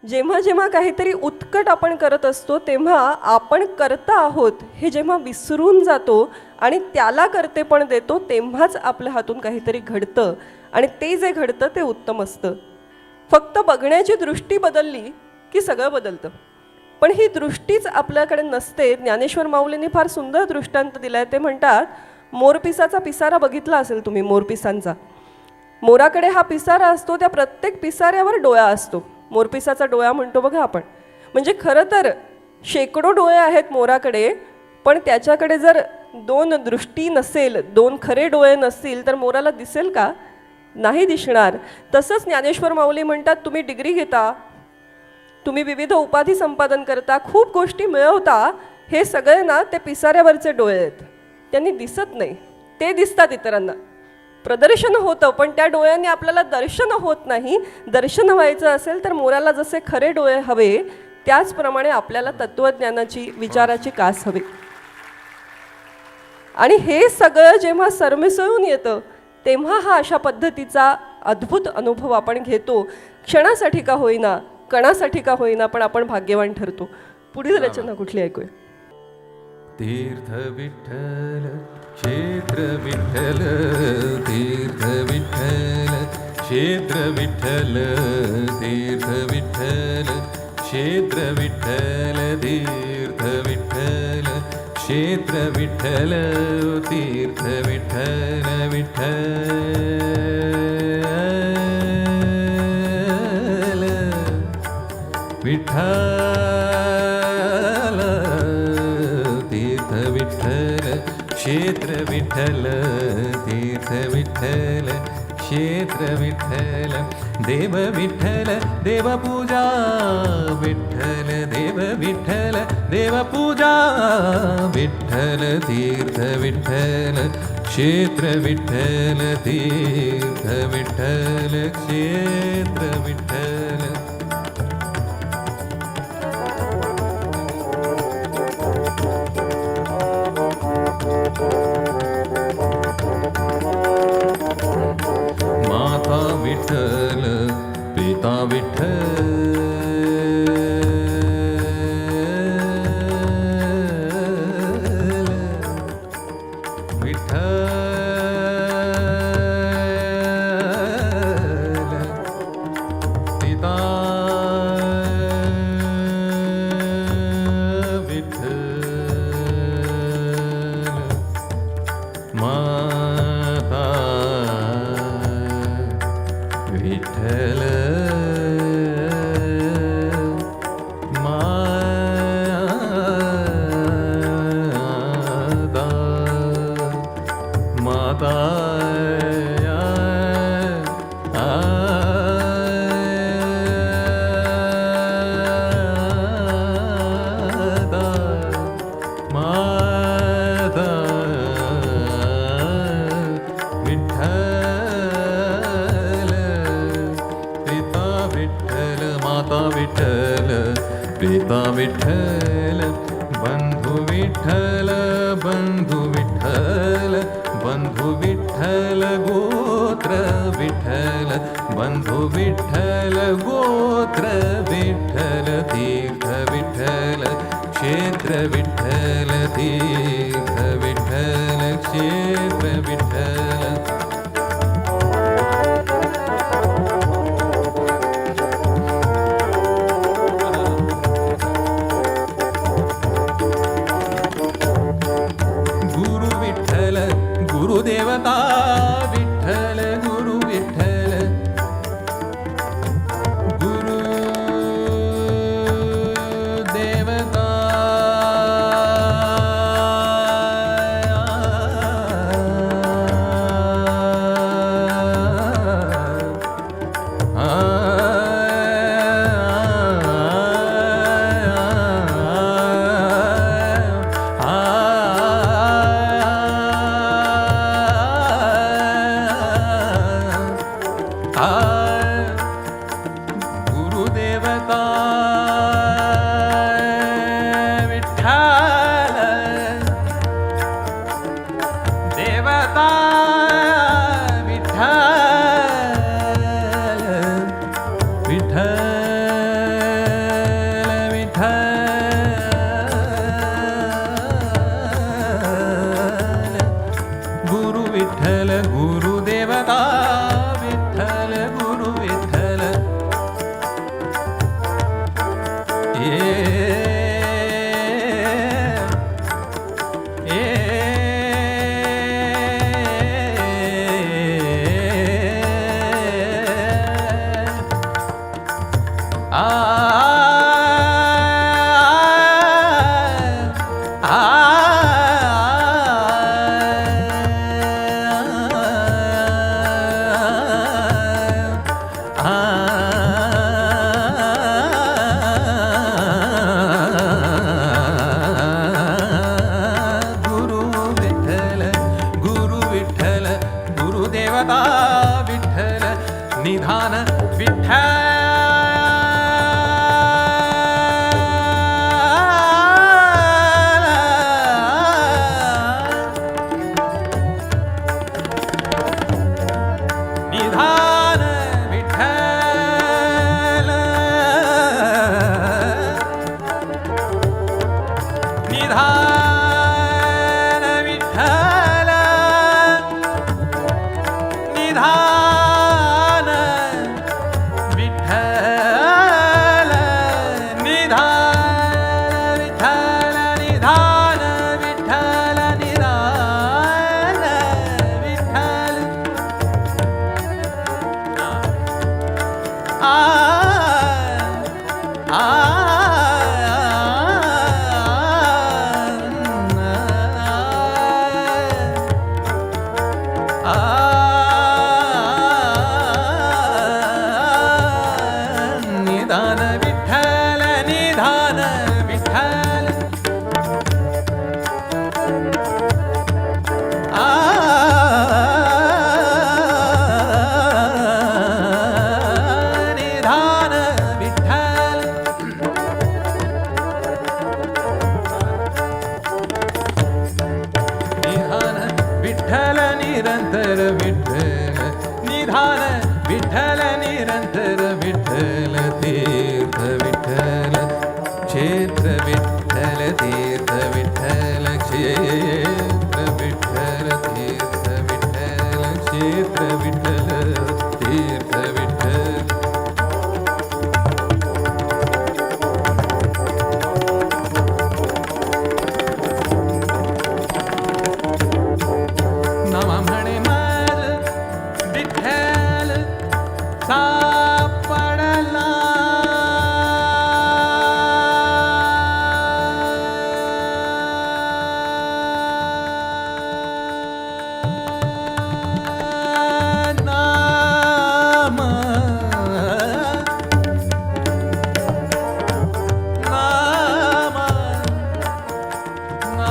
जेव्हा जेव्हा काहीतरी उत्कट आपण करत असतो तेव्हा आपण करता आहोत हे जेव्हा विसरून जातो आणि त्याला कर्तेपण देतो तेव्हाच आपल्या हातून काहीतरी घडतं आणि ते जे घडतं ते उत्तम असतं. फक्त बघण्याची दृष्टी बदलली की सगळं बदलतं. पण ही दृष्टीच आपल्याकडे नसते. ज्ञानेश्वर माऊलींनी फार सुंदर दृष्टांत दिला आहे. ते म्हणतात, मोरपिसाचा पिसारा बघितला असेल तुम्ही, मोरपिसांचा. मोराकडे हा पिसारा असतो, त्या प्रत्येक पिसाऱ्यावर डोळा असतो. मोरपिसाचा डोळा म्हणतो बघा आपण. म्हणजे खरं तर शेकडो डोळे आहेत मोराकडे, पण त्याच्याकडे जर दोन दृष्टी नसेल, दोन खरे डोळे नसतील तर मोराला दिसेल का? नाही दिसणार. तसंच ज्ञानेश्वर माऊली म्हणतात, तुम्ही डिग्री घेता, तुम्ही विविध उपाधी संपादन करता, खूप गोष्टी मिळवता, हे सगळे ना ते पिसाऱ्यावरचे डोळे आहेत. त्यांनी दिसत नाही, ते दिसतात इतरांना. प्रदर्शन होतं पण त्या डोळ्यांनी आपल्याला दर्शन होत नाही. दर्शन व्हायचं असेल तर मोराला जसे खरे डोळे हवे त्याचप्रमाणे आपल्याला तत्त्वज्ञानाची, विचाराची कास हवी. आणि हे सगळं जेव्हा सरमिसळून येतं तेव्हा हा अशा पद्धतीचा अद्भुत अनुभव आपण घेतो. क्षणासाठी का होईना, कणासाठी का होईना, पण आपण भाग्यवान ठरतो. पुढील रचना कुठली ऐकूया? तीर्थ विठ्ठल क्षेत्र विठ्ठल, तीर्थ विठ्ठल क्षेत्र विठ्ठल, तीर्थ विठ्ठल क्षेत्र विठ्ठल, तीर्थ विठ्ठल क्षेत्र विठ्ठल, तीर्थ विठ्ठल विठ्ठल विठ्ठल, तीर्थ विठ्ठल क्षेत्र विठ्ठल, तीर्थ विठ्ठल क्षेत्र विठ्ठल, देव विठ्ठल देवपूजा विठ्ठल, देव विठ्ठल देवपूजा विठ्ठल, तीर्थ विठ्ठल क्षेत्र विठ्ठल, तीर्थ विठ्ठल क्षेत्र विठ्ठल. माता विठ्ठल पिता विठ्ठल, विठ्ठल पिता विठ्ठल, माता विठ्ठल, माता पिता विठ्ठल, बंधु विठ्ठल, बंधु विठ्ठल, बंधु विठ्ठल गोत्र विठ्ठल, बंधु विठ्ठल गोत्र विठ्ठल, तीर्थ विठ्ठल क्षेत्र विठ्ठल, तीर्थ विठ्ठल क्षेत्र विठ्ठल. गुरुदेवता विठ्ठल, गुरु विठ्ठल, गुरु देवता गुरुदेवता विठ्ठल, देवता विठ्ठल, विठ्ठल निधान विठ्ठल निधान विठ्ठल निधान विठ्ठल निधान विठ्ठल निधान विठ्ठल निधान विठ्ठल निधान विठ्ठल आ आ निधान विठ्ठल निधान विठ्ठल निधान विठ्ठल निधान विठ्ठल निरंतर विठ्ठल निधान विठ्ठल निरंतर विठ्ठल तीर्थ विठ्ठल क्षेत्र विठ्ठल तीर्थ विठ्ठल क्षेत्र विठ्ठल तीर्थ विठ्ठल क्षेत्र विठ्ठल तीर्थ विठ्ठल नाम म्हणे माझ विठ्ठल सापडला नाम नाम नाम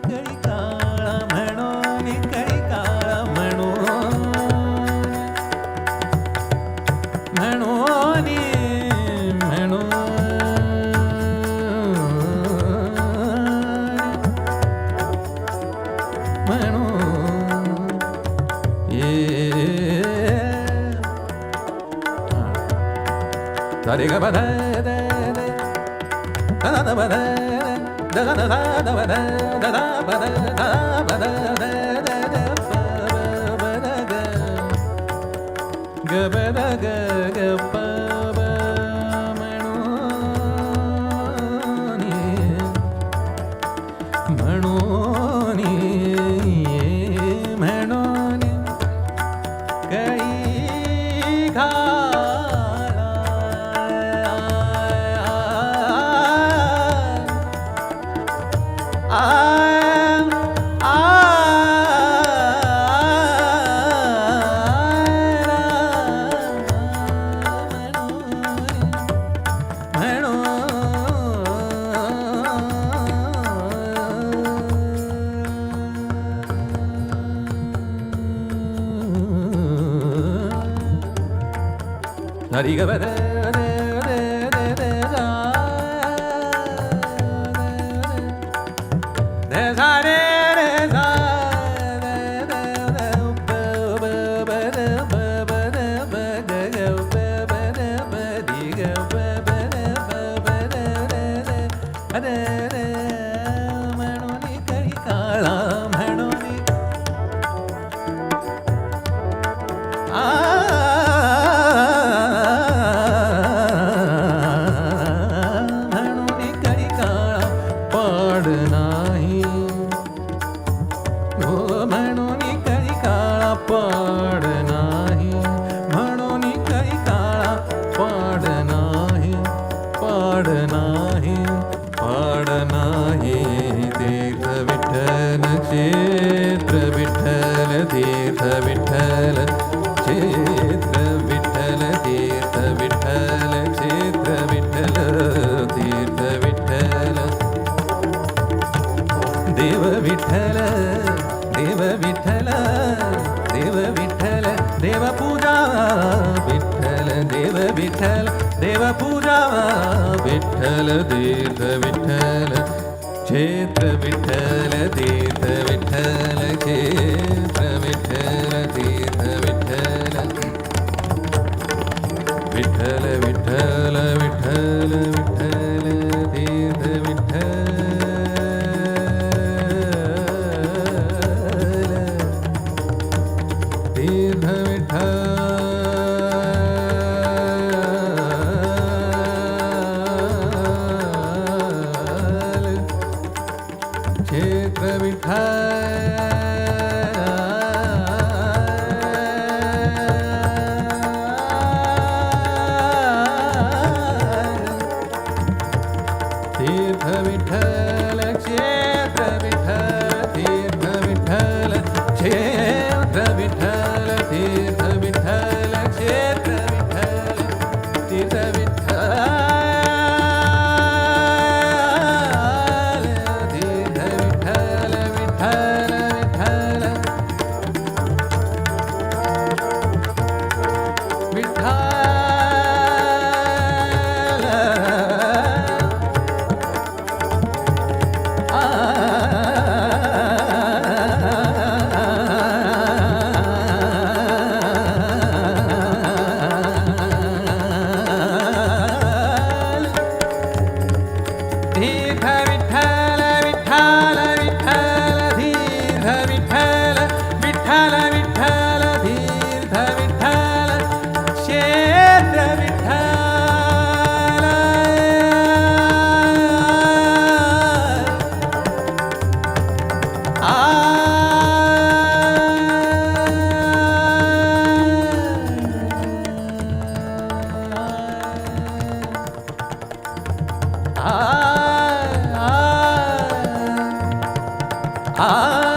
कळी काळा म्हणून कळी काळा म्हणून Sare ga ba da da da da da ba da da da da da ba da da da ba da da ba da da da da ba da ga ba da ga ga pa ba म्हणूनी म्हणूनी कळी Dari ga ba da da da da da da da da da da da da ba ba ba da ba ba da ba da ga ba ba da ba di ga ba ba da ba ba da da da da म्हणून कळी काळा म्हणून पाड नाही म्हणून काही काळा पाड नाही पाड नाही पाड नाही तीर्थ विठ्ठल क्षेत्र विठ्ठल तीर्थ विठ्ठल क्षेत्र विठ्ठल तीर्थ विठ्ठल क्षेत्र विठ्ठल तीर्थ विठ्ठल देव विठ्ठल देव विठ्ठल देव विठ्ठल देव पूजा विठ्ठल देव विठ्ठल देव पूजा विठ्ठल तीर्थ विठ्ठल क्षेत्र विठ्ठल तीर्थ विठ्ठल क्षेत्र विठ्ठल तीर्थ विठ्ठल विठ्ठल विठ्ठल विठ्ठल विठ्ठल तीर्थ विठ्ठल तीर्थ विठ्ठल क्षेत्र विठ्ठल क्षेत्र विठ्ठल तीर्थ विठ्ठल क्षेत्र विठ्ठल तीर्थ विठ्ठल क्षेत्र विठ्ठल तीर्थ विठ्ठल तीर्थ विठ्ठल विठ्ठल विठ्ठल विठ्ठल तीर्थ विठ्ठल विठ्ठल विठ्ठल तीर्थ विठ्ठल विठ्ठल विठ्ठल तीर्थ विठ्ठल क्षेत्र विठ्ठल आ